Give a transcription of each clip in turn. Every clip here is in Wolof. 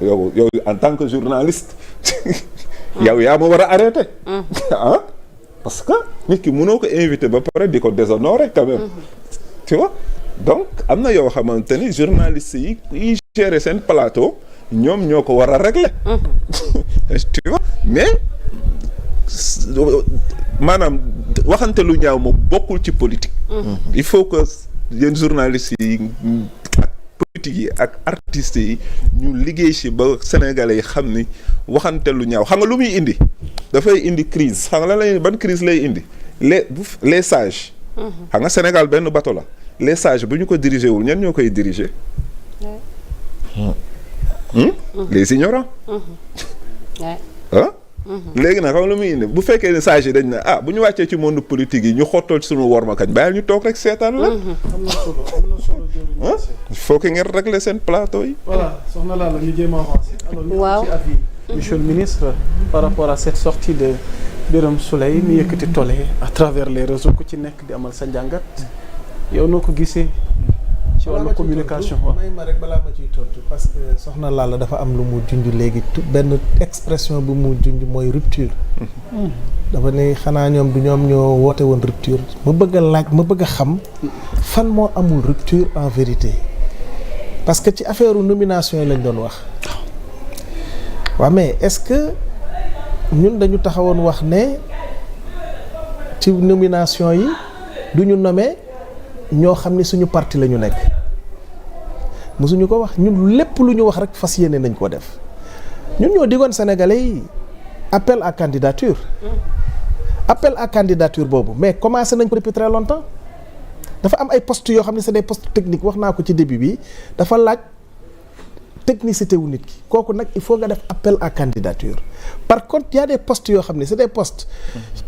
yow en tant que journaliste yow yaa ma war a arrêter ah parce que nit ki mënoo ko invité ba pare di ko déshonorer quand même tu vois donc am na yoo xamante ni journalistes yi gérer seen plateau ñoom ñoo ko war a régler tu vois mais maanaam waxante lu ñaaw moom bokkul ci politique il faut que yéen journalistes yi ak politique yi ak artistes yi ñu liggéey ci ba sénégalais yi xam ni waxante lu ñaaw xam nga lu muy indi dafay indi crise xam nga lan lay ban crise lay indi les sages xam nga Sénégal benn bateau la les sages bu ñu ko diriger wul ñen ñoo koy diriger les ignorants ah léegi nag xam lu muy indi bu fekkee ne sages yi dañ ne bu ñu wàccee ci monde politique yi ñu xottal ci suñu worma kañ bàyyil ñu toog rek seetaan la am na solo il faut que ngeen régler seen plateau yi voilà soxna Lalla ñu jéem a avancer alors waaw ci avis monsieur le ministre par rapport à cette sortie de Birame Souleye mi yëkkati tolle à travers les réseaux ku ci nekk di amal sa njàngat yow noo ko gisee ci wàllu communication may ma rek balaa ma ciy tontu parce que soxna Lalla dafa am lu mu junj léegi benn expression bu mu junj mooy rupture dafa ne xanaa ñoom du ñoom ñoo woote woon rupture ma bëgg a xam fan moo amul rupture en vérité parce que ci affaire nomination yi lañ doon wax waaw mais est-ce que ñun dañu taxawoon wax ne ci nomination yi du ñu nommer ñoo xam ne suñu parti la ñu nekk mosuñu ko wax ñun lépp lu ñu wax rek fas yéene nañ ko def ñun ñoo digoon Sénégalais yi appel à candidature boobu mais commencé nañ ko depuis très longtemps dafa am ay postes yoo xam ne c'est des postes techniques wax naa ko ci début bi dafa laaj technicité wu nit ki kooku nag il faut nga def appel à candidature par contre y a des postes yoo xam ne c'est des postes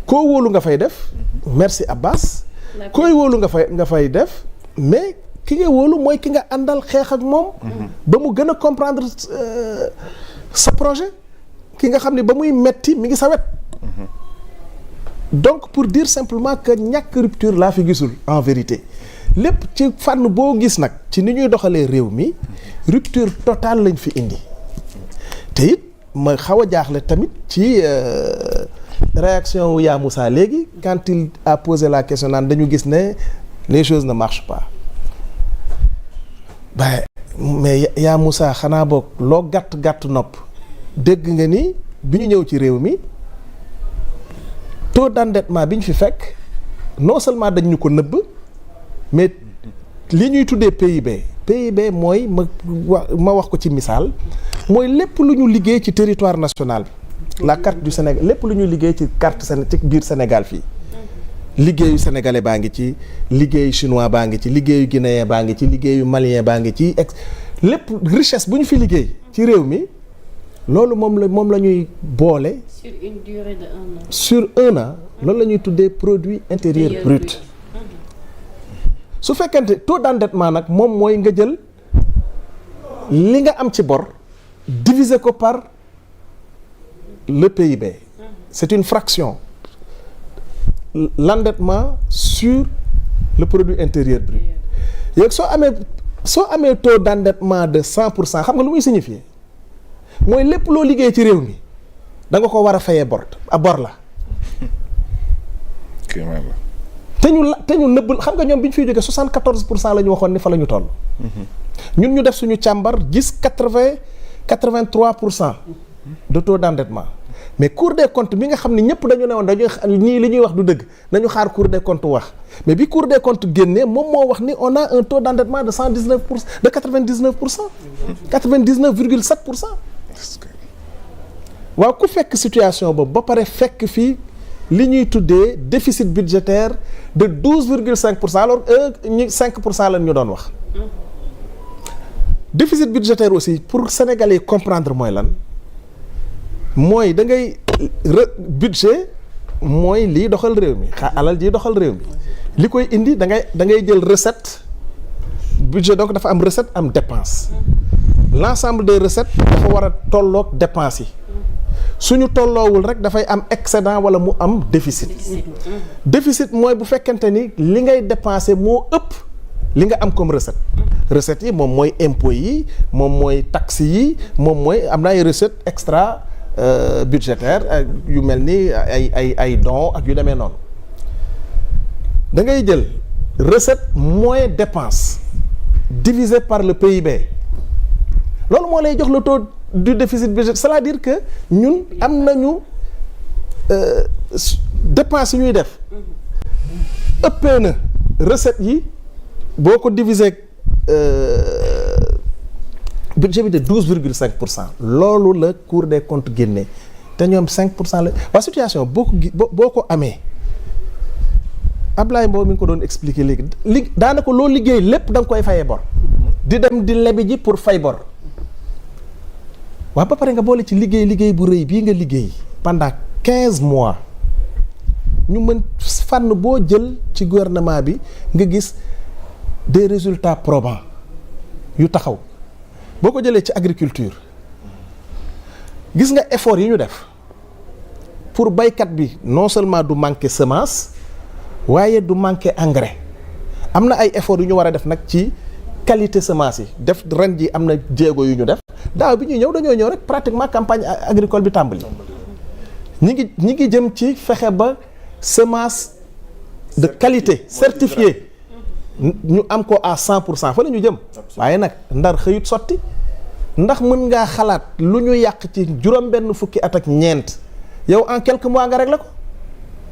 koo wóolu nga fay def merci Abbas koy wóolu nga fay def mais ki nga wóolu mooy ki nga àndal xeex ak moom ba mu gën a comprendre sa projet ki nga xam ne ba muy metti mi ngi sa wet donc pour dire simplement que ñàkk rupture laa fi gisul en vérité lépp ci fànn boo gis nag ci ni ñuy doxalee réew mi rupture totale lañ fi indi te it ma xaw a jaaxle tamit ci réaction wu Yaa Moussa léegi quand il a posé la question naan dañu gis ne les choses ne marchent pas mais Yaa Moussa xanaa boog loo gàtt nopp dégg nga ni bi ñu ñëw ci réew mi taux d'endettement bi ñu fi fekk non seulement dañ ñu ko nëbb mais li ñuy tuddee PIB mooy ma wax ko ci misaal mooy lépp lu ñu liggéey ci territoire national bi la carte du Sénégal lépp lu ñu liggéey ci ci biir Sénégal fii liggéeyu sénégalais baa ngi ci liggéeyu chinois baa ngi ci liggéeyu guinéen baa ngi ci liggéeyu malien baa ngi ci lépp richesse bu ñu fi liggéey ci réew mi loolu moom la ñuy boole. sur une durée de 1 an. sur 1 an loolu la ñuy tuddee produit intérieur brut. su fekkente taux d'endettement nag moom mooy nga jël li nga am ci bor diviser ko par le PIB. C'est une fraction. L'endettement sur le produit intérieur brut. Yéeg soo amee taux d'endettement de 100% xam nga lu muy signifier mooy lépp loo liggéey ci réew mi da nga ko war a fayee bor la. te ñu nëbb xam nga ñoom bi ñu fiy jógee 74% la ñu waxoon ni fa la ñu toll. ñun ñu def suñu càmbar gis 83% de taux d'endettement. mais Cour des comptes bi nga xam ne ñëpp dañu ne woon ñii li ñuy wax du dëgg nañu xaar Cour des comptes wax mais bi Cour des comptes génnee moom moo wax ni on a un taux d'endettement de 119% de 99%. 99,7%. waaw ku fekk situation boobu ba pare fekk fii li ñuy tuddee déficit budgétaire de 12,5% alors ñi 5% lañ ñu doon wax. déficit budgétaire aussi pour Sénégalais yi comprendre mooy lan. mooy da ngay budget mooy lii doxal réew mi alal ji doxal réew mi li koy indi da ngay jël recette budget donc dafa am recette am dépense l'ensemble des recettes dafa war a tolloog dépenses yi suñu tolloowul rek dafay am excédent wala mu am déficit mooy bu fekkente ni li ngay dépenser moo ëpp li nga am comme recette. recettes yi moom mooy impôts yi moom mooy taxes yi moom mooy am na ay recettes extra budgétaires yu mel ni ay dons ak yu demee noonu da ngay jël recette moins dépense divisé par le PIB loolu moo lay jox le taux du déficit budgétaire c'est-à-dire que ñun am nañu dépense yi ñuy def ëppee na recettes yi boo ko diviser budget bi de 12,5% loolu la Cour des comptes génnee te ñoom 5% la waa situation boo ko amee Ablaye Mbow mi ngi ko doon expliquer léegi daanaka loo liggéey lépp da nga koy fayee bor di dem di lebi ji pour fay bor waaw ba pare nga boole ci liggéey bu rëy bii nga liggéey pendant 15 mois ñu mën fànn boo jël ci gouvernement bi nga gis des résultats probants yu taxaw boo ko jëlee ci agriculture gis nga effort yi ñu def pour baykat bi non seulement du manquer semence waaye du manquer engrais am na ay effort yu ñu war a def nag ci qualité semence yi def ren ji am na jéego yu ñu def daaw bi ñuy ñëw dañoo ñëw rek pratiquement campagne agricole bi tàmbali ñi ngi jëm ci fexe ba semence de qualité certifiée ñu am ko à 100% fa la ñu jëm waaye nag ndar xëyut sotti ndax mën ngaa xalaat lu ñu yàq ci juróom-benn fukki at ak ñeent yow en quelques mois nga réglé ko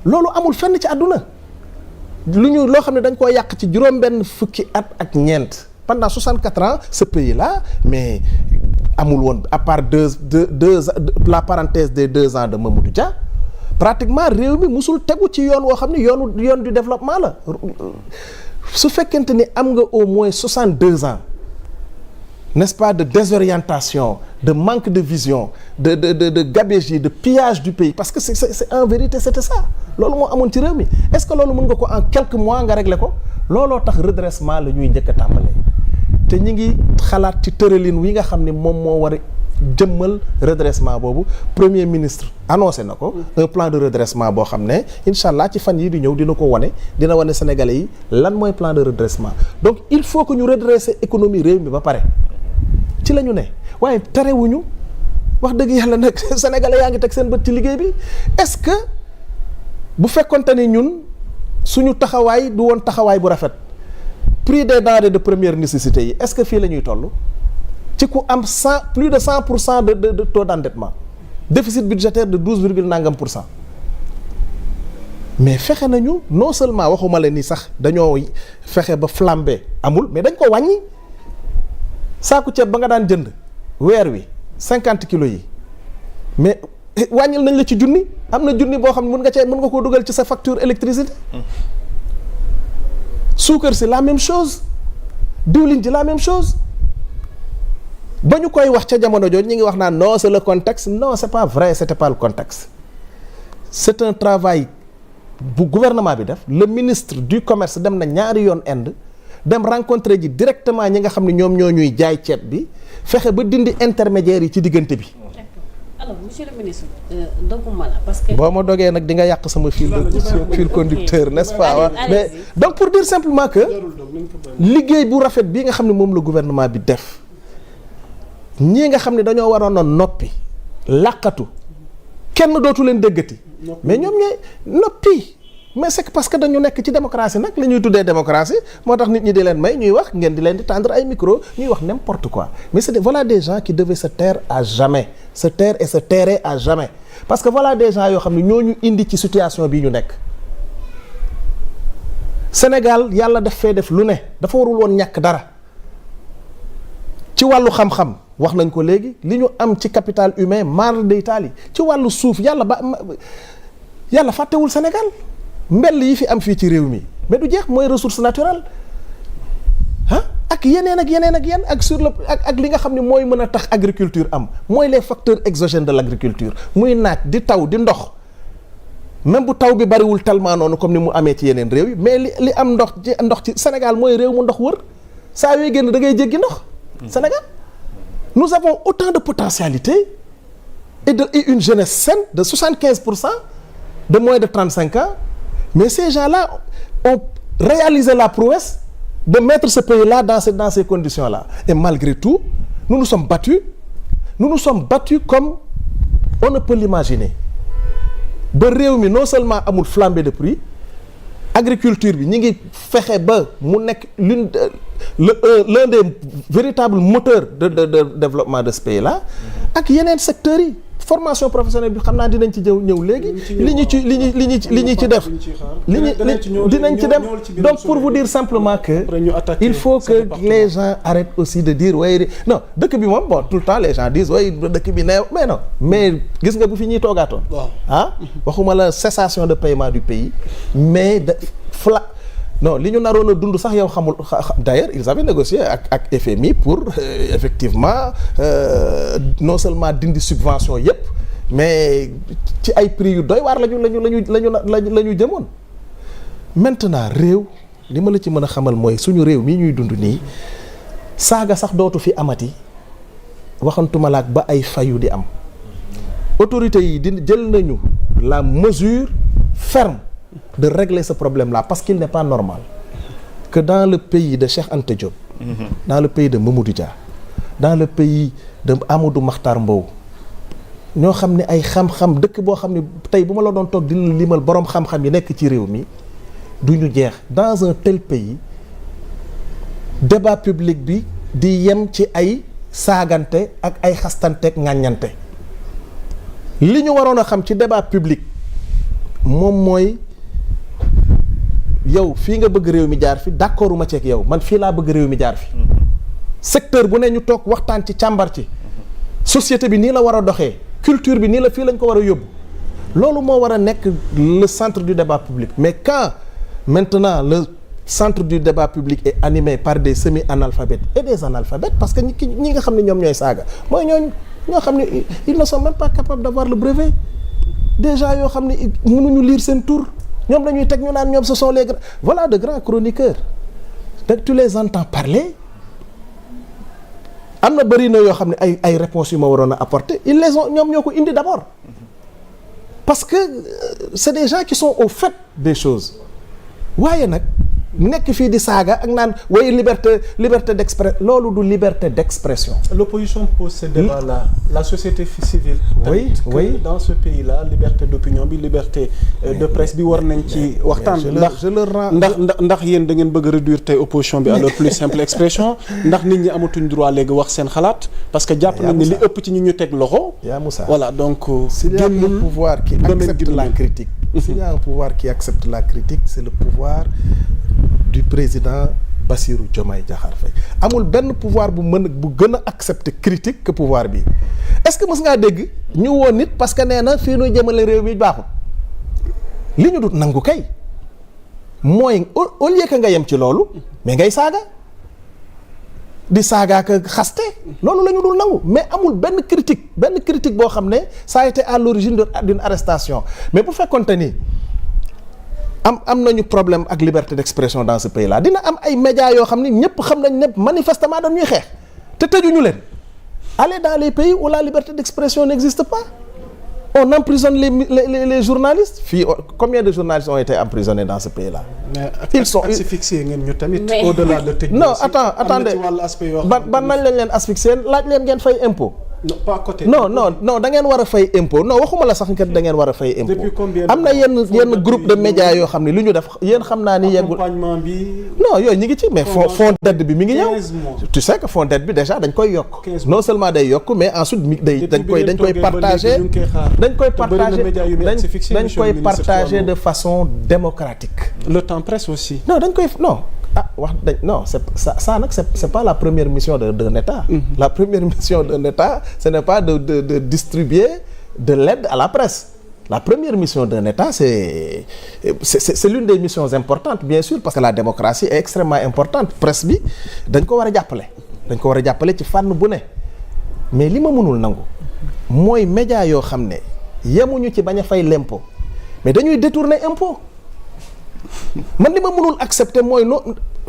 loolu amul fenn ci àdduna loo xam ne dañ koo yàq ci juróom-benn fukki at ak ñeent pendant 64 ans ce pays là mais amul woon à part la parenthèse des 2 ans de Mamadou Dia pratiquement réew mi musul tegu ci yoon woo xam ne yoon du développement la su fekkente ni am nga au moins 62 ans n'est-ce pas de désorientation de manque de vision de gabegie de pillage du pays parce que c'est en vérité c'était ça loolu moo amoon ci réew mi est-ce que loolu mën nga ko en quelques mois nga régler ko looloo tax redressement la ñuy njëkk a tàmbalee te ñi ngi xalaat ci tëralin wi nga xam ne moom moo war a jëmmal redressement boobu premier ministre annoncé na ko un plan de redressement boo xam ne incha allah ci fan yii di ñëw dina wane sénégalais yi lan mooy plan de redressement donc il faut que ñu redresser économie réew mi ba pare ci la ñu ne waaye terewuñu wax dëgg yàlla nag sénégalais yaa ngi teg seen bët ci liggéey bi est-ce que bu fekkonte ni ñun suñu taxawaay du woon taxawaay bu rafet prix des denrées de première nécessité yi est-ce que fii la ñuy toll ci ku am plus de 100% de taux d'endettement déficit budgétaire de 12 virgule nangam pour cent mais fexe nañu non seulement waxuma la ni sax dañoo fexe ba flambé amul mais dañ ko wàññi saaku ceeb ba nga daan jënd weer wi 50 kilos yi mais wàññil nañ la ci junni am na junni boo xam ne mën nga koo dugal ci sa facture électricité suukar si la même chose diwlin ji la même chose ba ñu koy wax ca jamono jooju ñu ngi wax naan non c'est le contexte non c'est pas vrai c'était pas le contexte c'est un travail bu gouvernement bi def le ministre du commerce dem na ñaari yoon Inde dem rencontrer ji directement ñi nga xam ne ñoom ñoo ñuy jaay ceeb bi fexe ba dindi intermédiaires yi ci diggante bi. alors monsieur le ministre doguma la parce que. boo ma dogee nag di nga yàq sama fil conducteur n'est-ce pas waaw mais donc pour dire simplement que liggéey bu rafet bii nga xam ne moom la gouvernement bi def ñii nga xam ne dañoo waroon a noppi làqatu kenn dootu leen déggati mais ñoom ñooy noppi mais c'est parce que dañu nekk ci démocratie nag la ñuy tuddee démocratie moo tax nit ñi di leen may ñuy wax ngeen di leen di tendre ay micro ñuy wax n'importe quoi mais voilà des gens qui devaient se taire à jamais se taire et se tairaient à jamais parce que voilà des gens yoo xam ne ñoo ñu indi ci situation bii ñu nekk Sénégal yàlla daf fee def lu ne dafa warul woon ñàkk dara ci wàllu xam-xam wax nañ ko léegi li ñu am ci capital humain mar d'Italie ci wàllu suuf yàlla fàttewul Sénégal mbell yi fi am fii ci réew mi mais du jeex mooy ressource naturelle ak yeneen ak sur le ak li nga xam ne mooy mën a tax agriculture am mooy les facteurs exogènes de l'agriculture muy naaj di taw di ndox même bu taw bi bariwul tellement noonu comme ni mu amee ci yeneen réew yi mais li am ndox ci Sénégal mooy réew mu ndox wër saa yooy génn da ngay jéggi ndox Sénégal nous avons autant de potentialités et une jeunesse saine de 75% de moins de 35 ans mais ces gens-là ont réalisé la prouesse de mettre ce pays-là dans ces conditions-là. Et malgré tout, nous nous sommes battus comme on ne peut l'imaginer. ba réew mi non seulement amul flambée de prix, agriculture bi ñi ngi fexe ba mu nekk l'un des véritables moteurs de développement de ce pays-là, ak yeneen secteurs yi. Formation professionnelle bi xam naa dinañ ci ñëw léegi li ñu ci def dinañ ci dem. Donc pour vous dire simplement que il faut que les gens arrêtent aussi de dire way non dëkk bi moom bon tout le temps les gens disent way dëkk bi neew mais non mais gis nga bu fi ñuy toogaatoon waxuma la cessation de paiement du pays mais non li ñu naroon a dund sax yow xamul d'ailleurs ils avaient négocié ak FMI pour effectivement non seulement dindi subvention yépp mais ci ay prix yu doy waar lañu jëmoon. Maintenant réew li ma la ci mën a xamal mooy suñu réew mii ñuy dund nii saaga sax dootu fi amati waxantuma laak ba ay fayu di am. Autorités yi jël nañu la mesure ferme de régler ce problème-là parce qu'il n'est pas normal que dans le pays de Cheikh Anta Diop, dans le pays de Mamadou Dia, dans le pays de Amadou Mahtar Mbow, ñoo xam ne ay xam-xam dëkk boo xam ne tey bu ma la doon toog di limal boroom xam-xam yi nekk ci réew mi du ñu jeex. Dans un tel pays débat public bi di yem ci ay saagante ak ay xastanteeg ŋàññante. Li ñu waroon a xam ci débat public moom mooy yow fii nga bëgg réew mi jaar fi d'accorduma ci ak yow man fii laa bëgg réew mi jaar fi secteur bu ne ñu toog waxtaan ci càmbar ci société bi nii la war a doxee culture bi nii la fii lañ ko war a yóbbu loolu moo war a nekk le centre du débat public. Mais quand maintenant le centre du débat public est animé par des semi-analphabètes et des analphabètes parce que ñi nga xam ne ñoom ñooy saaga mooy ñoo xam ne ils ne sont même pas capables d'avoir le brevet déjà yoo xam ne mënuñu lire seen tour ñoom dañuy teg ñu naan ñoom ce sont les grands voilà de grands chroniqueurs donc tu les entends parler am na bëri na yoo xam ne ay réponses yu ma waroon a apporter ils les ont ñoom ñoo ko indi d'abord parce que c'est des gens qui sont au fait des choses waaye nag nekk fii di saaga ak naan way liberté d'expression loolu du liberté d'expression. L'opposition pose ce débat-là. La société civile. Oui. Dans ce pays-là liberté d'opinion bi liberté de presse bi war nañ ci waxtaan. ndax yéen da ngeen bëgg réduire tey opposition bi à leur plus simple expression ndax nit ñi amatuñ droit léegi wax seen xalaat parce que jàpp nañ ni li ëpp ci ñu teg loxo. yaa Moussa voilà donc. s'il y a un pouvoir qui accepte la critique. S'il y a un pouvoir qui accepte la critique, c'est le pouvoir du président Bassirou Diomaye Diakhar Faye. Amul benn pouvoir bu gën a accepter critique que pouvoir bi. Est-ce que mës ngaa dégg ñu woon nit parce que nee na fii nu jëmale réew mi baaxul li ñu dut nangu kay mooy au lieu que nga yem ci loolu mais ngay saaga di saaga ak xaste loolu la ñu dul nangu mais amul benn critique boo xam ne ça a été à l'origine d'une arrestation mais bu fekkoonte ni am nañu problème ak liberté d'expression dans ce pays là dina am ay médias yoo xam ne ñëpp xam nañ ne manifestement dañuy xeex te tëjuñu leen. Allez dans les pays où la liberté d'expression n'existe pas on emprisonne les journalistes fii combien de journalistes ont été emprisonnés dans ce pays là. Ils sont asphyxiés ngeen ñu tamit. Au-delà de tëj. Non attendez ban nañ leen asphyxier laaj leen ngeen fay impôt. Non pas côté. non da ngeen war a fay impôt non waxuma la sax da ngeen war a fay impôt. Depuis combien am na yenn groupe de médias yoo xam ne lu ñu def yéen xam naa ni yeggul. accompagnement bi. non yooyu ñi ngi ci mais fond d'aide bi mi ngi ñëw. tu sais que fond d'aide bi déjà dañ koy yokk. non seulement day yokk mais ensuite dañ koy partager partager de façon démocratique. Le temps presse aussi. non ça nag c'est pas la première mission d'un État. La première mission d'un État ce n'est pas de distribuer de l'aide à la presse. La première mission d'un État c'est l'une des missions importantes bien sûr parce que la démocratie est extrêmement importante presse bi dañ ko war a jàppale ci fànn bu ne mais li ma mënul nangu mooy média yoo xam ne yemuñu ci bañ a fay l'impôt mais dañuy détourner impôt. Man li ma mënul accepter mooy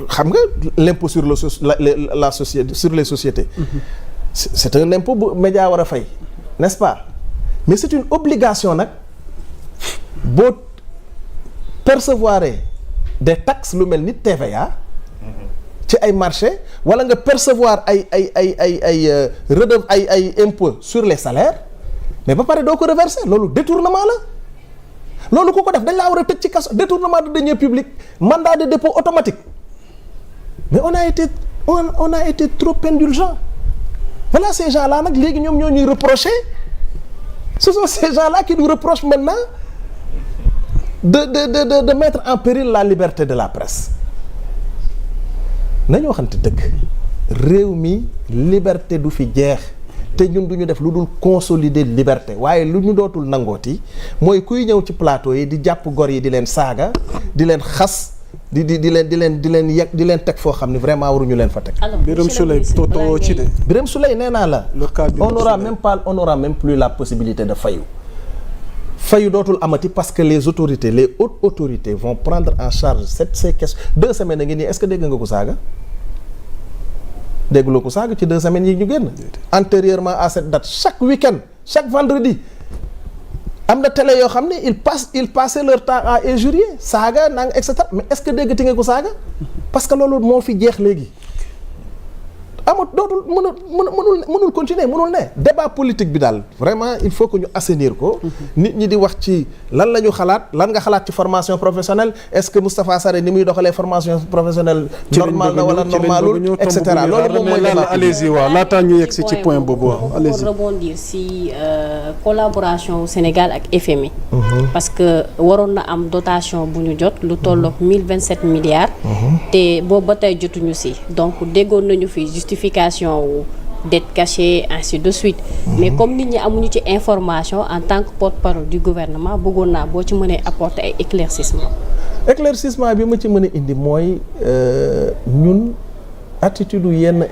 xam nga l'impôt sur la société sur les sociétés. C'est un impôt bu média war a fay n'est-ce pas mais c'est une obligation nag boo percevoir des taxes lu mel ni TVA ci ay marché wala nga percevoir ay impôts sur les salaires mais ba pare doo ko reverser loolu détournement la loolu ku ko def dañ laa war a tëj ci kaso détournement de deniers publics mandat de dépôt automatique mais on a été trop indulgent voilà ces gens-là nag léegi ñoom ñoo ñuy reprocher ce sont ces gens-là qui nous reprochent maintenant de mettre en péril la liberté de la presse nañu waxante dëgg réew mi liberté du fi jeex te ñun du ñu def lu dul consolider liberté waaye lu ñu dootul nangooti mooy kuy ñëw ci plateau yi di jàpp gor yi di leen saaga di leen xas di leen teg foo xam ne vraiment waruñu leen fa teg. Birame Souleye toto ci de. Birame Souleye nee naa la. on n'aura même plus la possibilité de fayu dootul amati parce que les hautes autorités vont prendre en charge ces questions 2 semaines a ngi nii est-ce que dégg nga ko saaga dégguloo ko saaga ci 2 semaines yi ñu génn antérieurement à cette date chaque week-end chaque vendredi am na télé yoo xam ne ils passaient leur temps à injurier saaga nang et cetera mais est-ce que déggati nga ko saaga parce que loolu moo fi jeex léegi amut dootul mënul continuer mënul ne débat politique bi daal vraiment il faut que ñu assainir ko nit ñi di wax ci lan la ñu xalaat lan nga xalaat ci formation professionnelle est-ce que Moustapha Sarré ni muy doxalee formation professionnelle normal na wala normalul et cetera loolu moom mooy débat allez-y waaw laataa ñu yegg si ci point boobu waaw allez-y pour rebondir si collaboration Sénégal ak FMI parce que waroon na am dotation bu ñu jot lu tolloog 1027 milliards te boobu ba tey jotuñu si donc déggoon nañu fi justification wu dette cachée ainsi de suite mais comme nit ñi amuñu ci information en tant que porte-parole du gouvernement bëggoon naa boo ci mënee apporter ay éclaircissement bi ma ci mën a indi mooy ñun attitude yenn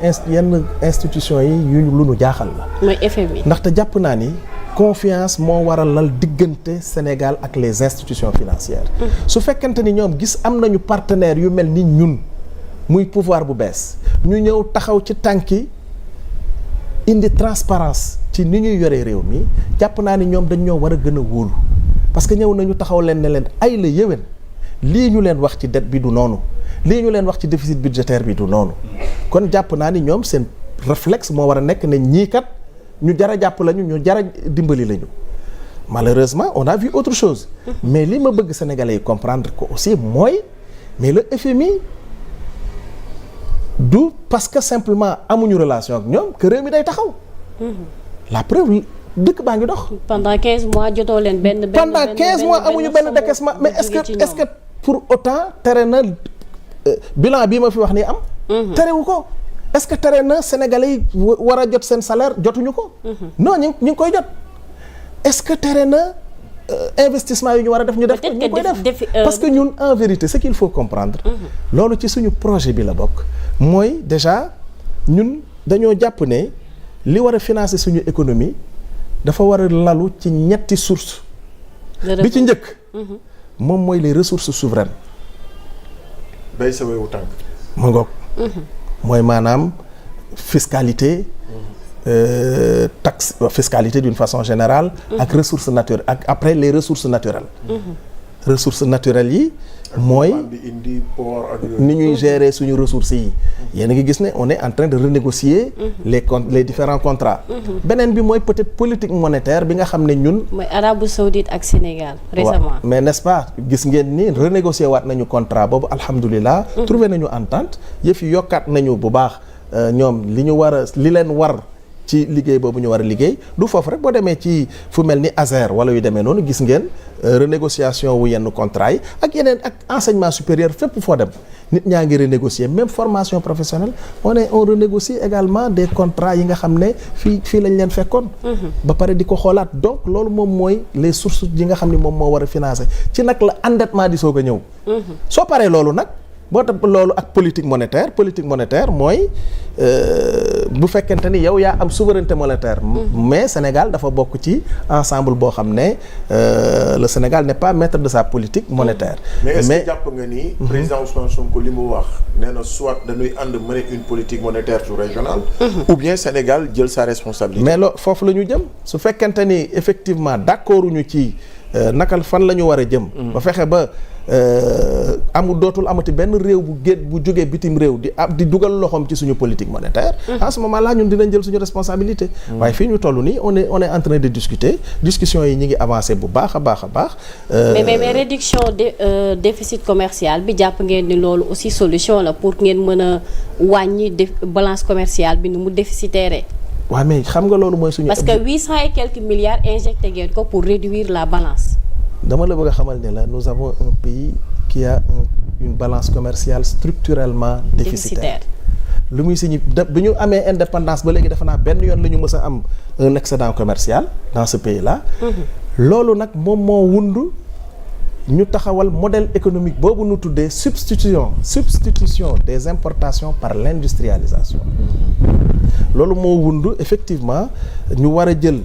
institution yi yu lu nu jaaxal la mooy FMI ndaxte jàpp naa ni confiance moo waral lal diggante Sénégal ak les institutions financières su fekkente ni ñoom gis am nañu partenaires yu mel ni ñun muy pouvoir bu bees ñu ñëw taxaw ci tànki indi transparence ci ni ñuy yoree réew mi jàpp naa ni ñoom dañ ñoo war a gën a wóolu parce que ñëw nañu taxaw leen ne leen ay la yéwén lii ñu leen wax ci dette bi du noonu lii ñu leen wax ci déficit budgétaire bi du noonu kon jàpp naa ni ñoom seen réflexe moo war a nekk ne ñii kat ñu jar a jàpp lañu ñu jar a dimbali lañu malheureusement on a vu autre chose mais li ma bëgg sénégalais yi comprendre ko aussi mooy mais le FMI du parce que simplement amuñu relation ak ñoom que réew mi day taxaw. la preuve dëkk baa ngi dox. pendant 15 mois jotoo leen benn. pendant 15 mois amuñu benn décaissement mais est-ce que pour autant tere na bilan bii ma fi wax nii am. terewu ko est-ce que tere na Sénégalais yi war a jot seen salaire jotuñu ko. non ñu ngi koy jot est-ce que tere na. investissement yi ñu war a def ñu def ko ñu koy def parce que ñun en vérité ce qu'il faut comprendre loolu ci suñu projet bi la bokk mooy déjà ñun dañoo jàpp ne li war a financer suñu économie dafa war a lalu ci ñetti sources bi ci njëkk moom mooy les ressources souveraines bay sa wewu tànk mu ngoog mooy maanaam fiscalité taxe fiscalité d'une façon générale ak ressources naturelles ak après les ressources naturelles ressources naturelles yi mooy ni ñuy gérer suñu ressources yi yéen a ngi gis ne on est en train de renégocier les différents contrats beneen bi mooy peut-être politique monétaire bi nga xam ne ñun mooy Arabie Saoudite ak Sénégal récemment mais n'est-ce pas gis ngeen ni renégocier waat nañu contrat boobu alhamdulilah trouvé nañu entente yëf yi yokkaat nañu bu baax ñoom li ñu war a li leen war ci liggéey boobu ñu war a liggéey du foofu rek boo demee ci fu mel ni Azer wala yu demee noonu gis ngeen renégociation wu yenn contrat yi ak yeneen ak enseignement supérieur fépp foo dem nit ñaa ngi renégocier même formation professionnelle on renégocie également des contrats yi nga xam ne fii lañ leen fekkoon ba pare di ko xoolaat donc loolu moom mooy les sources yi nga xam ne moom moo war a financer ci nag la endettement di soog a ñëw soo paree loolu nag boo tax loolu ak politique monétaire mooy bu fekkente ni yow yaa am souveraineté monétaire mais Sénégal dafa bokk ci ensemble boo xam ne le Sénégal n'est pas maître de sa politique monétaire mais est-ce que jàpp nga ni président Ousmane Sonko li mu wax nee na soit dañuy ànd mener une politique monétaire sous-régionale ou bien Sénégal jël sa responsabilité mais loolu foofu la ñu jëm su fekkente ni effectivement d'accorduñu ci nakal fan la ñu war a jëm. ba fexe ba dootul amati benn réew bu jógee bitim réew di dugal loxoom ci suñu politique monétaire. à ce moment là ñun dinañ jël suñu responsabilité. waaye fii ñu toll nii on est en train de discuter discussion yi ñi ngi avancé bu baax a baax a baax. mais réduction déficit commercial bi jàpp ngeen ni loolu aussi solution la pour ngeen mën a wàññi balance commerciale bi ni mu déficitaire. waaw mais xam nga loolu mooy suñu. parce que 800 et quelques milliards injecté ngeen ko pour réduire la balance. dama la bëgg a xamal ne la nous avons un pays qui a une balance commerciale structurellement déficitaire. lu muy signi bi ñu amee indépendance ba léegi defe naa benn yoon la ñu mës a am un excédent commercial dans ce pays là. loolu nag moom moo wund ñu taxawal modèle économique boobu nu tuddee substitution des importations par l'industrialisation. loolu moo wund effectivement ñu war a jël